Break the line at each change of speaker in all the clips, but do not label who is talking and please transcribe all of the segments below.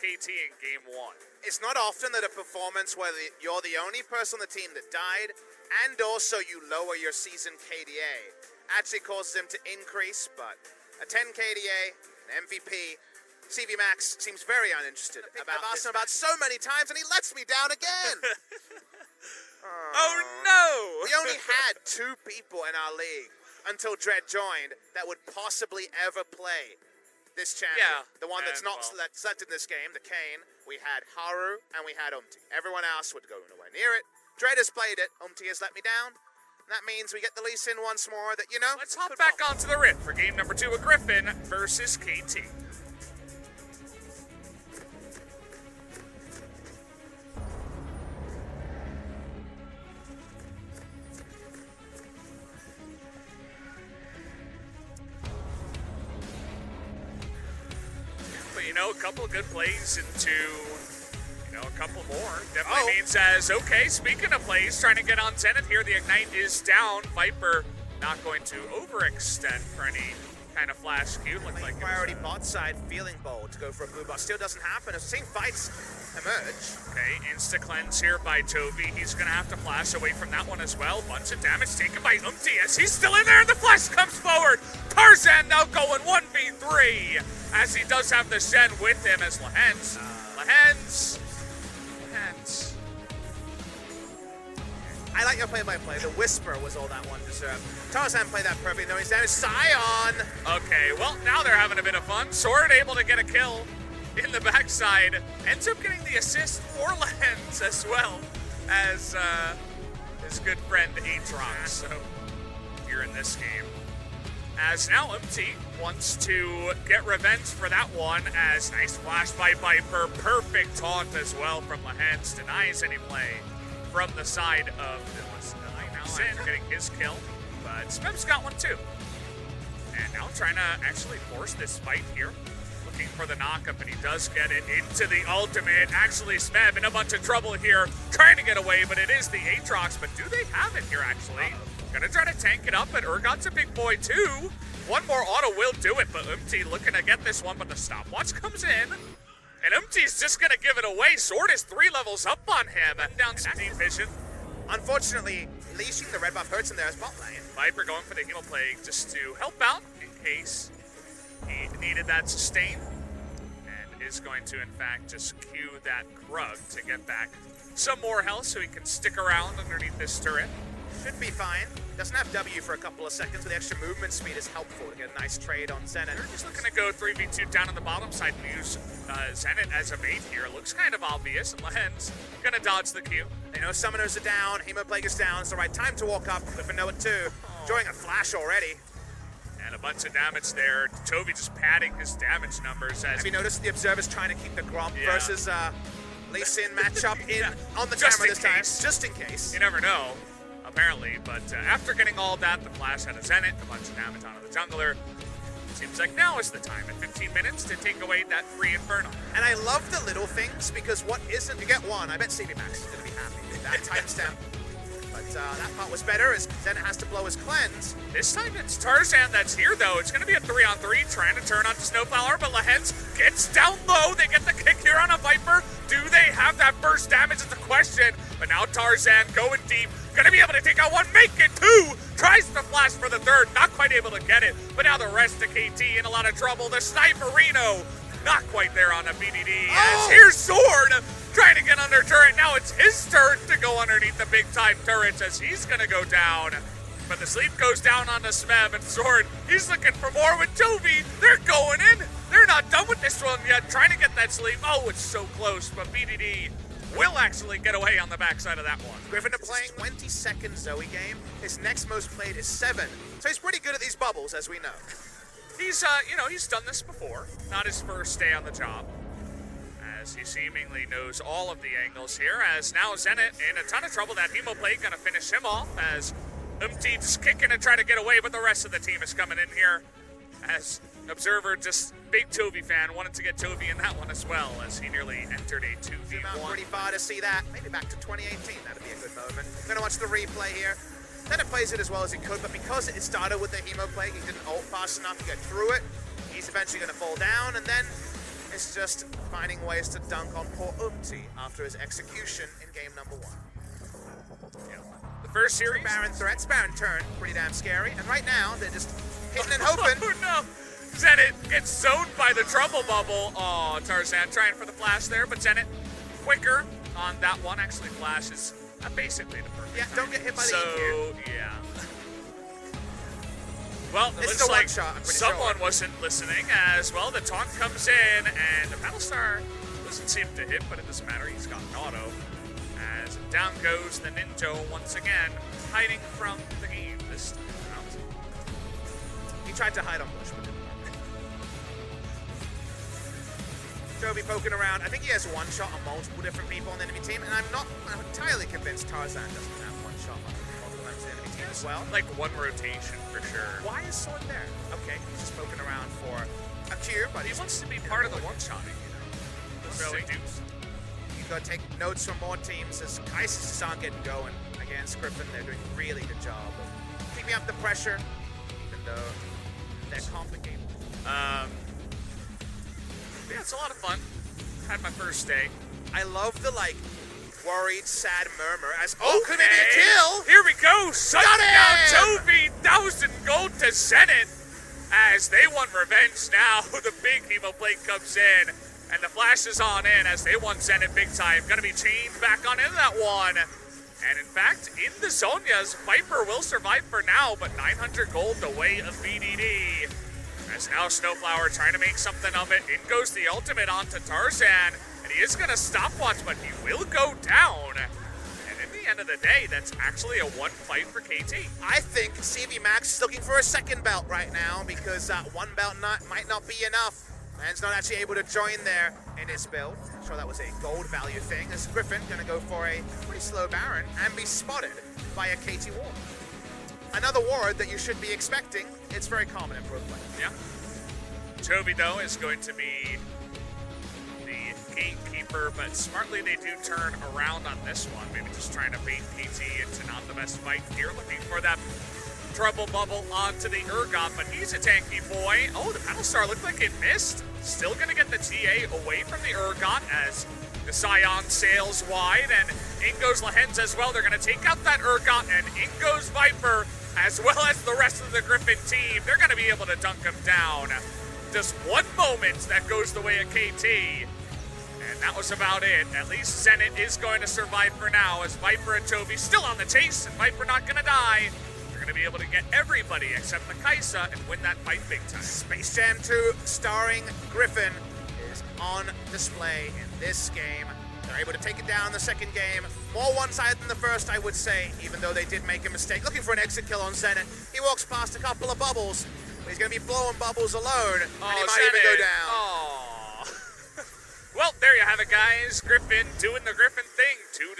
KT in game 1.
It's not often that a performance where you're the only person on the team that died, and also you lower your season KDA, actually causes him to increase, but a 10 KDA, an MVP, CV Max seems very uninterested. I've asked him about so many times, and he lets me down again!
Oh no!
We only had 2 people in our league until Dread joined that would possibly ever play this champion.
Yeah,
The one that's
and,
not
well,
selected in this game, the Kane. We had Haru, and we had Everyone else would go nowhere near it. Dread has played it. has let me down. That means we get the Lee Sin once more that, you know...
Let's hop back onto the Rift for game number 2 of Griffin versus KT. But, you know, a couple of good plays into... a couple more. Definitely means as, okay, speaking of plays, trying to get on Zenith here. The Ignite is down. Viper not going to overextend for any kind of flash Q. Looked like
priority bot side feeling bold to go for a blue bot. Still doesn't happen. As the same fights emerge.
Okay, insta-cleanse here by Toby. He's going to have to flash away from that one as well. Bunch of damage taken by as he's still in there, and the flash comes forward. Tarzan now going 1v3, as he does have the Shen with him as Lehens.
I like your play-by-play. The whisper was all that one deserved. Tarzan played that perfectly. No, he's down. Scion!
Okay, well, now they're having a bit of fun. Sword able to get a kill in the backside. Ends up getting the assist for Lens as well as his good friend Aatrox. So, here in this game. As now Empty wants to get revenge for that one, as nice flash by Viper. Perfect taunt as well from Lehens. Denies any play from the side of Sin, getting his kill, but Smeb's got one too. And now trying to actually force this fight here. Looking for the knockup, and he does get it into the ultimate. Actually, Smeb in a bunch of trouble here, trying to get away, but it is the Aatrox. But do they have it here, actually? Gonna try to tank it up, but Urgot's a big boy too. One more auto will do it, but Umti looking to get this one, but the stopwatch comes in. And Umti's just gonna give it away. Sword is 3 levels up on him. Down Steam Vision.
Unfortunately, leashing the red buff hurts him there as bot lane.
Viper going for the heal plague just to help out in case he needed that sustain. And is going to, in fact, just queue that Krug to get back some more health so he can stick around underneath this turret.
Should be fine. Doesn't have W for a couple of seconds, but the extra movement speed is helpful to get a nice trade on Zenith.
They're just looking to go 3v2 down on the bottom side and use Zenith as a bait here. Looks kind of obvious. Lens gonna dodge the Q.
They know summoners are down, Hemoplague is down. It's the right time to walk up. Clifford know it too. Enjoying a flash already.
And a bunch of damage there. Toby just padding his damage numbers. As
have you noticed the Observer's trying to keep the Gromp versus Lee Sin matchup on the camera this time? Just in case.
You never know. Apparently, but after getting all that, the flash had a Zenith, a bunch of damage onto the jungler. Seems like now is the time, at 15 minutes, to take away that free Inferno.
And I love the little things, because what isn't, you get one, I bet CV Max is going to be happy with that timestamp. But that part was better, as Zenith has to blow his cleanse.
This time it's Tarzan that's here, though. It's going to be a 3-on-3, trying to turn onto Snowflower, but Lehens gets down low. They get the kick here on a Viper. Do they have that first damage is the question. But now Tarzan going deep. Gonna be able to take out one, make it 2! Tries to flash for the third, not quite able to get it. But now the rest of KT in a lot of trouble. The Sniperino, not quite there on a BDD. As here's Sword, trying to get under turret. Now it's his turn to go underneath the big time turrets as he's gonna go down. But the sleep goes down on the Smeb, and Sword, he's looking for more with Toby. They're going in. They're not done with this one yet. Trying to get that sleep. Oh, it's so close, but BDD will actually get away on the backside of that one.
Griffin playing 22nd Zoe game. His next most played is 7. So he's pretty good at these bubbles, as we know.
He's, he's done this before. Not his first day on the job. As he seemingly knows all of the angles here. As now Zenith in a ton of trouble. That Hemoplague gonna finish him off. As Umti just kicking and trying to get away, but the rest of the team is coming in here. As Observer, just big Toby fan, wanted to get Toby in that one as well, as he nearly entered a 2v1.
Pretty far to see that. Maybe back to 2018. That'd be a good moment. Gonna watch the replay here. Then it plays it as well as it could, but because it started with the Hemoplague, he didn't ult fast enough to get through it. He's eventually gonna fall down, and then is just finding ways to dunk on poor Umti after his execution in game number 1.
Yeah. The first series,
Baron threats, Baron turn, pretty damn scary. And right now, they're just hitting and hoping.
Oh no! Zenit gets zoned by the trouble bubble. Oh, Tarzan trying for the flash there, but Zenit quicker on that one. Actually, flash is basically the perfect time.
Don't get hit by the
So, yeah. Well, it looks like someone wasn't listening as well. The taunt comes in, and the Battlestar doesn't seem to hit, but it doesn't matter. He's got an auto. As down goes the Ninja once again, hiding from the game this round.
He tried to hide on Bush, but didn't work. Jovi poking around. I think he has one shot on multiple different people on the enemy team, and I'm not entirely convinced Tarzan doesn't have one shot on multiple members of the enemy team as well.
Like one rotation for sure.
Why is Sword there? Okay, he's just poking around for a cure, but
he wants to be part of the one-shotting, you know. So
you've got to take notes from more teams as Kaisis just aren't getting going against Griffin. They're doing a really good job of keeping up the pressure, even though they're complicated.
Yeah, it's a lot of fun. Had my first day.
I love the, like, worried, sad murmur as, could
okay.
it be a kill?
Here we go. Shutting down Toby. 1,000 gold to Zenit as they want revenge now. The big Nemo plate comes in, and the flash is on in as they want Zenit big time. Gonna be chained back on into that one. And in fact, in the Zonias, Viper will survive for now, but 900 gold the way of BDD. As now Snowflower trying to make something of it. In goes the ultimate onto Tarzan. And he is going to stopwatch, but he will go down. And in the end of the day, that's actually a one fight for KT.
I think CV Max is looking for a second belt right now because one belt might not be enough. Man's not actually able to join there in his build. I'm sure that was a gold value thing. As Griffin going to go for a pretty slow Baron and be spotted by a KT ward. Another ward that you should be expecting. It's very common in pro play.
Yeah. Toby, though, is going to be the gatekeeper, but smartly they do turn around on this one. Maybe just trying to bait KT into not the best fight here. Looking for that trouble bubble onto the Urgot, but he's a tanky boy. Oh, the Battlestar looked like it missed. Still going to get the TA away from the Urgot as the Scion sails wide, and in goes Lahens as well. They're going to take out that Urgot, and in goes Viper, as well as the rest of the Griffin team. They're going to be able to dunk him down. Just one moment that goes the way of KT. And that was about it. At least Zenit is going to survive for now, as Viper and Toby still on the chase, and Viper not going to die. They're going to be able to get everybody except the Kaisa and win that fight big time.
Space Jam 2 starring Griffin is on display in this game. They're able to take it down in the second game. More one-sided than the first, I would say, even though they did make a mistake. Looking for an exit kill on Zenit. He walks past a couple of bubbles, but he's going to be blowing bubbles alone, and he might even go down.
Oh. Well, there you have it, guys. Griffin doing the Griffin thing, 2-0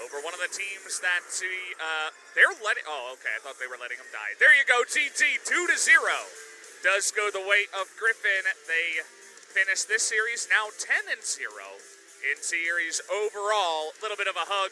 over one of the teams that they're letting. Oh, okay. I thought they were letting him die. There you go, GG, 2-0. Does go the way of Griffin. They finish this series now 10-0 in series overall. A little bit of a hug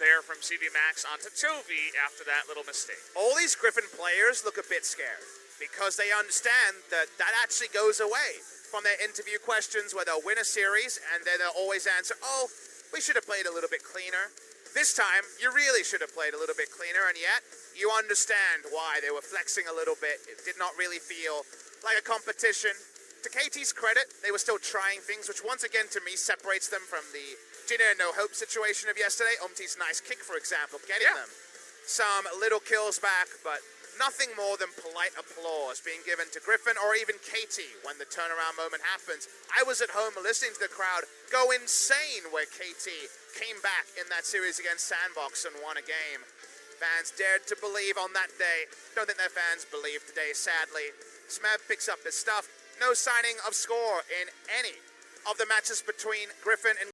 there from CV Max onto Chovy after that little mistake.
All these Griffin players look a bit scared because they understand that that actually goes away from their interview questions where they'll win a series and then they'll always answer, oh, we should have played a little bit cleaner. This time, you really should have played a little bit cleaner, and yet you understand why they were flexing a little bit. It did not really feel like a competition. To KT's credit, they were still trying things, which once again to me separates them from the Jinner no hope situation of yesterday. Umti's nice kick, for example, getting them some little kills back, but nothing more than polite applause being given to Griffin or even KT when the turnaround moment happens. I was at home listening to the crowd go insane where KT came back in that series against Sandbox and won a game. Fans dared to believe on that day. Don't think their fans believe today, sadly. Smeb picks up his stuff. No signing of score in any of the matches between Griffin and